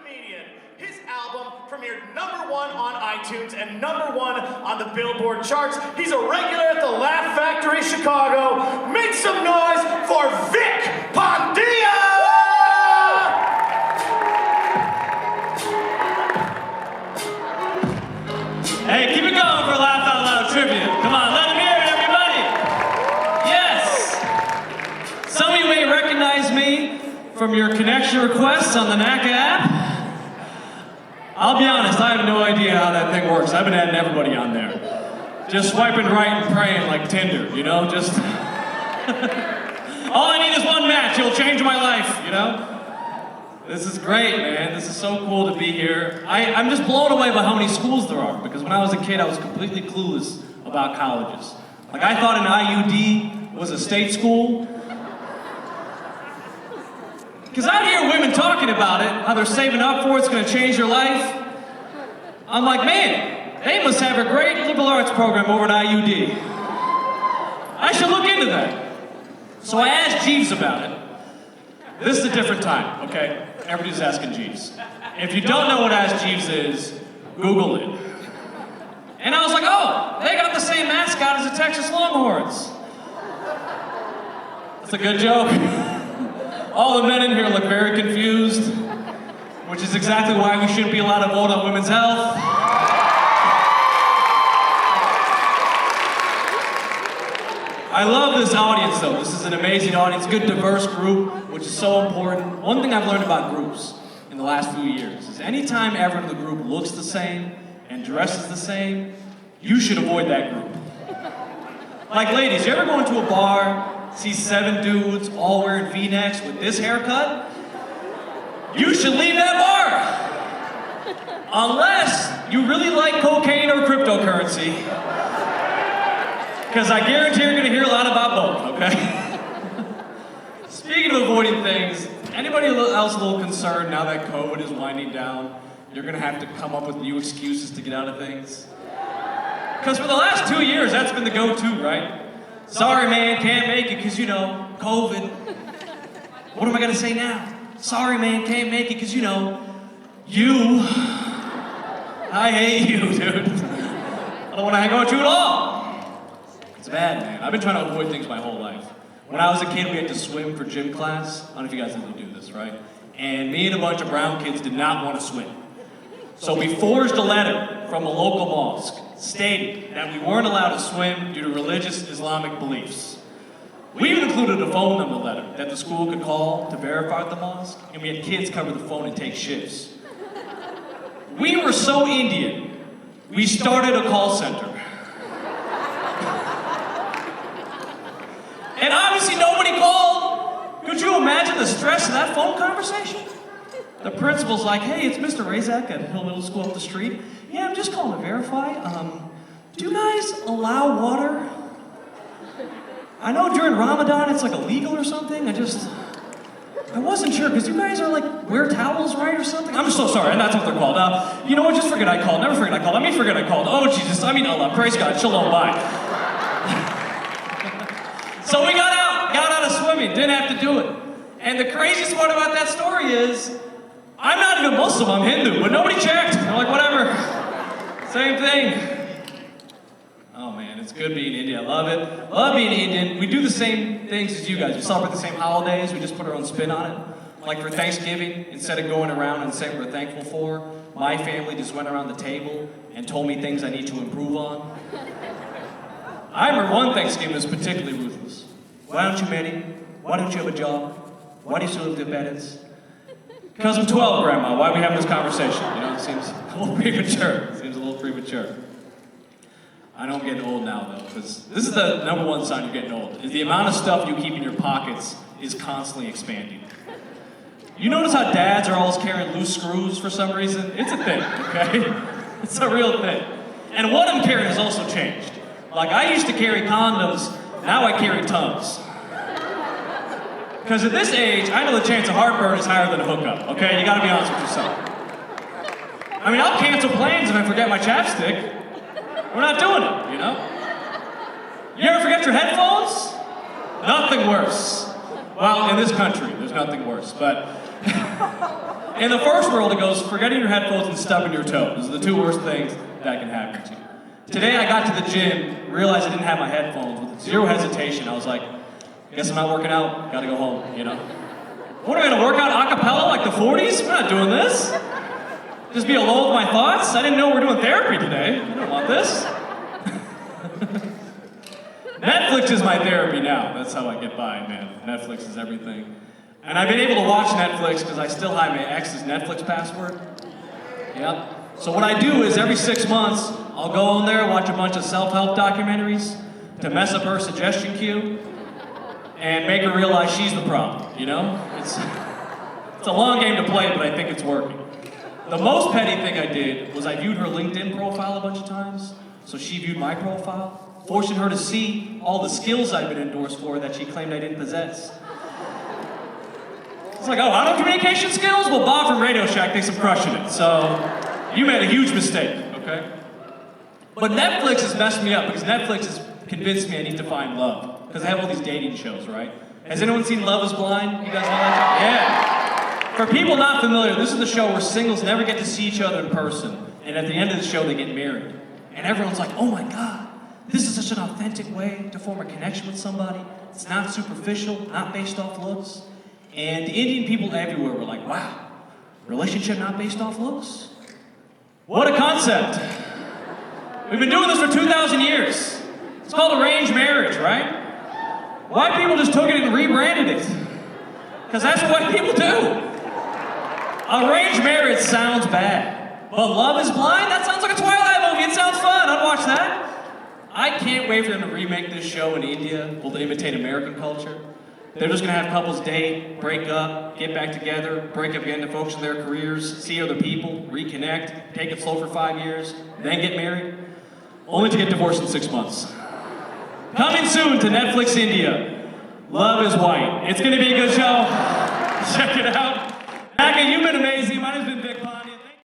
comedian. His album premiered #1 on iTunes and #1 on the Billboard charts. He's a regular at the Laugh Factory Chicago. Make some noise for Vik Pandya! Hey, keep it going for Laugh Out Loud tribute. Come on, let him hear it, everybody. Yes. Some of you may recognize me from your connection requests on the NACA app. I'll be honest, I have no idea how that thing works. I've been adding everybody on there. Just swiping right and praying like Tinder, you know? Just all I need is one match. It'll change my life, you know? This is great, man. This is so cool to be here. I'm just blown away by how many schools there are, because when I was a kid, I was completely clueless about colleges. Like, I thought an IUD was a state school. Because I hear women talking about it, how they're saving up for it, it's gonna change their life. I'm like, man, they must have a great liberal arts program over at IUD. I should look into that. So I asked Jeeves about it. This is a different time, okay? Everybody's asking Jeeves. If you don't know what Ask Jeeves is, Google it. And I was like, oh, they got the same mascot as the Texas Longhorns. That's a good joke. All the men in here look very confused, which is exactly why we shouldn't be allowed to vote on women's health. I love this audience, though. This is an amazing audience, good, diverse group, which is so important. One thing I've learned about groups in the last few years is anytime everyone in the group looks the same and dresses the same, you should avoid that group. Like, ladies, you ever go into a bar, see 7 dudes all wearing V-necks with this haircut? You should leave that bar! Unless you really like cocaine or cryptocurrency. Because I guarantee you're gonna hear a lot about both, okay? Speaking of avoiding things, anybody else a little concerned now that COVID is winding down, you're gonna have to come up with new excuses to get out of things? Because for the last 2 years, that's been the go-to, right? Sorry, man, can't make it because, you know, COVID. What am I gonna say now? Sorry, man, can't make it because, you know, you. I hate you, dude. I don't want to hang out with you at all. It's bad, man. I've been trying to avoid things my whole life. When I was a kid, we had to swim for gym class. I don't know if you guys ever do this, right? And me and a bunch of brown kids did not want to swim. So we forged a letter from a local mosque stating that we weren't allowed to swim due to religious Islamic beliefs. We even included a phone number letter that the school could call to verify the mosque, and we had kids cover the phone and take shifts. We were so Indian, we started a call center. And obviously nobody called. Could you imagine the stress of that phone conversation? The principal's like, hey, it's Mr. Razak at Hill Middle School up the street. Yeah, I'm just calling to verify. Do you guys allow water? I know during Ramadan it's like illegal or something. I wasn't sure, because you guys are like, wear towels, right, or something? I'm so sorry, that's what they're called. You know what, just forget I called. Never forget I called. I mean, forget I called. Oh, Jesus, I mean Allah. Praise God. Shalom, bye. So we got out of swimming, didn't have to do it. And the craziest part about that story is, I'm not even Muslim, I'm Hindu, but nobody checked. They're like, whatever, same thing. Oh man, it's good being Indian, I love it. Love being Indian. We do the same things as you guys. We celebrate the same holidays, we just put our own spin on it. Like for Thanksgiving, instead of going around and saying what we're thankful for, my family just went around the table and told me things I need to improve on. I remember one Thanksgiving was particularly ruthless. Why don't you marry? Why don't you have a job? Why do you still live with your parents? Because I'm 12, Grandma. Why are we having this conversation? You know, it seems a little premature. I know I'm getting old now, though, because this is the #1 sign you're getting old, is the amount of stuff you keep in your pockets is constantly expanding. You notice how dads are always carrying loose screws for some reason? It's a thing, okay? It's a real thing. And what I'm carrying has also changed. Like, I used to carry condoms, now I carry Tums. Because at this age, I know the chance of heartburn is higher than a hookup, okay? You gotta be honest with yourself. I mean, I'll cancel plans if I forget my chapstick. We're not doing it, you know? You ever forget your headphones? Nothing worse. Well, in this country, there's nothing worse, but In the first world, it goes, forgetting your headphones and stubbing your toe. Those are the two worst things that can happen to you. Today, I got to the gym, realized I didn't have my headphones. With zero hesitation, I was like, guess I'm not working out, gotta go home, you know? What, am I gonna work out a cappella like the 40s? We're not doing this. Just be alone with my thoughts? I didn't know we were doing therapy today. I don't want this. Netflix is my therapy now. That's how I get by, man. Netflix is everything. And I've been able to watch Netflix because I still have my ex's Netflix password. Yep. So what I do is every 6 months, I'll go on there, watch a bunch of self-help documentaries to mess up her suggestion queue and make her realize she's the problem, you know? It's a long game to play, but I think it's working. The most petty thing I did was I viewed her LinkedIn profile a bunch of times, so she viewed my profile, forcing her to see all the skills I've been endorsed for that she claimed I didn't possess. It's like, oh, I don't have communication skills? Well, Bob from Radio Shack thinks I'm crushing it, so you made a huge mistake, okay? But Netflix has messed me up because Netflix has convinced me I need to find love. Because I have all these dating shows, right? Has anyone seen Love is Blind? You guys know that show? Yeah. For people not familiar, this is the show where singles never get to see each other in person. And at the end of the show, they get married. And everyone's like, oh my God, this is such an authentic way to form a connection with somebody. It's not superficial, not based off looks. And the Indian people everywhere were like, wow, relationship not based off looks? What a concept. We've been doing this for 2,000 years. It's called arranged marriage, right? White people just took it and rebranded it. Because that's what white people do. Arranged marriage sounds bad. But Love is Blind? That sounds like a Twilight movie. It sounds fun. I'd watch that. I can't wait for them to remake this show in India. Will they imitate American culture? They're just going to have couples date, break up, get back together, break up again to focus on their careers, see other people, reconnect, take it slow for 5 years, then get married, only to get divorced in 6 months. Coming soon to Netflix India, Love is White. It's going to be a good show. Check it out.